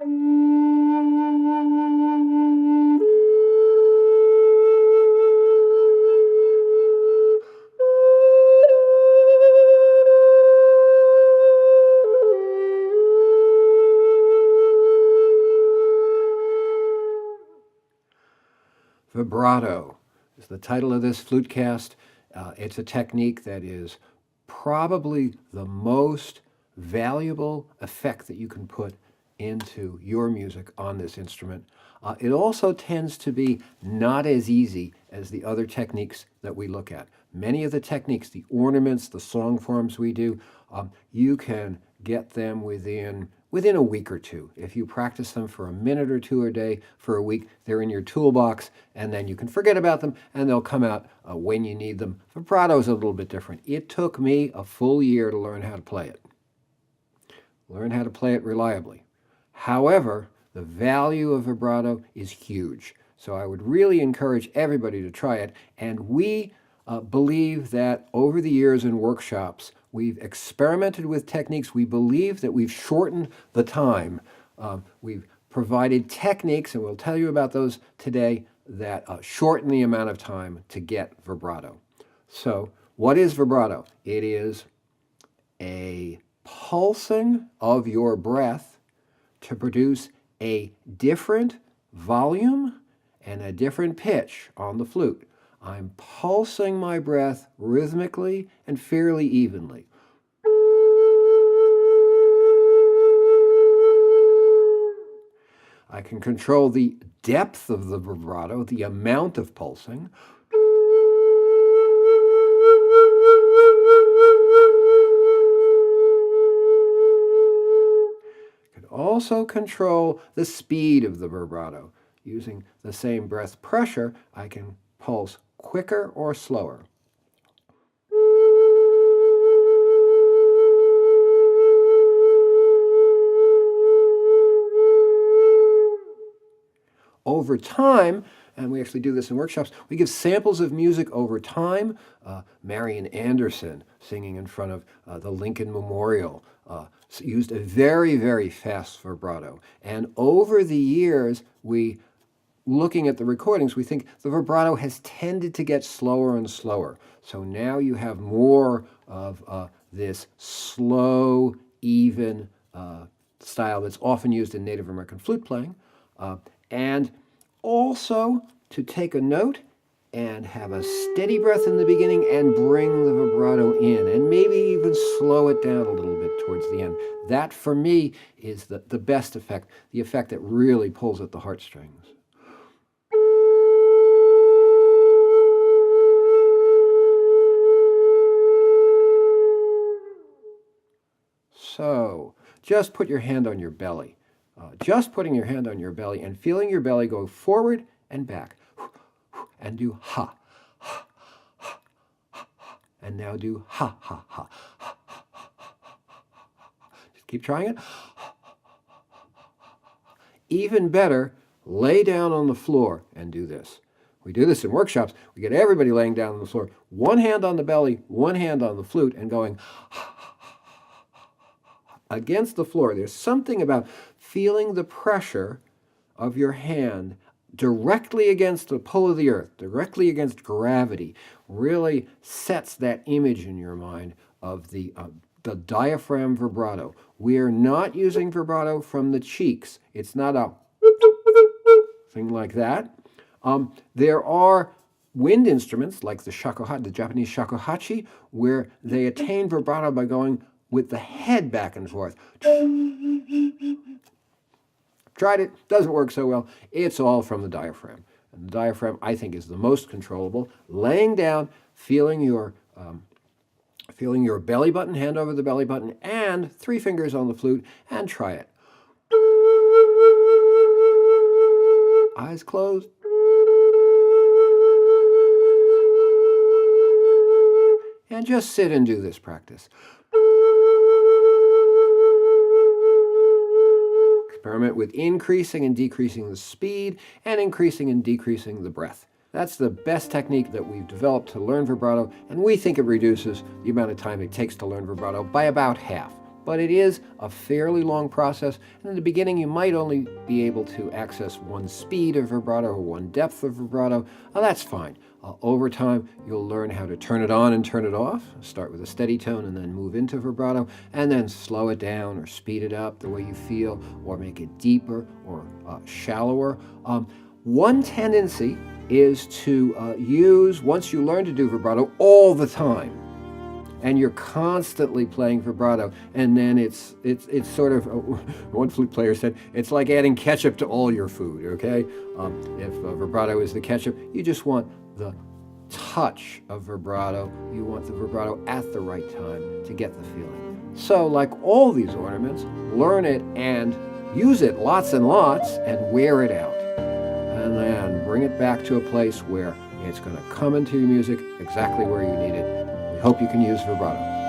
Vibrato is the title of this flute cast. It's a technique that is probably the most valuable effect that you can put into your music on this instrument. It also tends to be not as easy as the other techniques that we look at. Many of the techniques, the ornaments, the song forms we do, you can get them within a week or two. If you practice them for a minute or two a day for a week, they're in your toolbox, and then you can forget about them, and they'll come out when you need them. Vibrato is a little bit different. It took me a full year to learn how to play it. Learn how to play it reliably. However, the value of vibrato is huge. So I would really encourage everybody to try it. And we believe that over the years in workshops, we've experimented with techniques. We believe that we've shortened the time. We've provided techniques, and we'll tell you about those today, that shorten the amount of time to get vibrato. So what is vibrato? It is a pulsing of your breath to produce a different volume and a different pitch on the flute. I'm pulsing my breath rhythmically and fairly evenly. I can control the depth of the vibrato, the amount of pulsing. I can also control the speed of the vibrato. Using the same breath pressure, I can pulse quicker or slower. Over time, and we actually do this in workshops, we give samples of music over time. Marian Anderson, singing in front of the Lincoln Memorial, used a very, very fast vibrato. And over the years, looking at the recordings, we think the vibrato has tended to get slower and slower. So now you have more of this slow, even style that's often used in Native American flute playing. And also to take a note and have a steady breath in the beginning and bring the vibrato in, and maybe even slow it down a little bit towards the end. That, for me, is the best effect, the effect that really pulls at the heartstrings. So, just put your hand on your belly. Just putting your hand on your belly and feeling your belly go forward and back. And do ha, ha, ha, ha, ha. And now do ha, ha, ha, ha, ha, ha, ha, ha. Just keep trying it. Even better, lay down on the floor and do this. We do this in workshops. We get everybody laying down on the floor, one hand on the belly, one hand on the flute, and going against the floor. There's something about feeling the pressure of your hand directly against the pull of the earth, directly against gravity, really sets that image in your mind of the diaphragm vibrato. We are not using vibrato from the cheeks. It's not a thing like that. There are wind instruments like the shakuhachi, the Japanese shakuhachi, where they attain vibrato by going with the head back and forth. Tried it, doesn't work so well. It's all from the diaphragm. And the diaphragm, I think, is the most controllable. Laying down, feeling your belly button, hand over the belly button, and 3 fingers on the flute, and try it. Eyes closed. And just sit and do this practice. Experiment with increasing and decreasing the speed and increasing and decreasing the breath. That's the best technique that we've developed to learn vibrato, and we think it reduces the amount of time it takes to learn vibrato by about half. but it is a fairly long process. And in the beginning, you might only be able to access one speed of vibrato or one depth of vibrato. That's fine. Over time, you'll learn how to turn it on and turn it off. Start with a steady tone and then move into vibrato, and then slow it down or speed it up the way you feel, or make it deeper or shallower. One tendency is to use, once you learn to do vibrato, all the time. And you're constantly playing vibrato, and then it's sort of, one flute player said, it's like adding ketchup to all your food, okay? If vibrato is the ketchup, you just want the touch of vibrato. You want the vibrato at the right time to get the feeling. So like all these ornaments, learn it and use it lots and lots and wear it out. And then bring it back to a place where it's going to come into your music exactly where you need it. We hope you can use vibrato.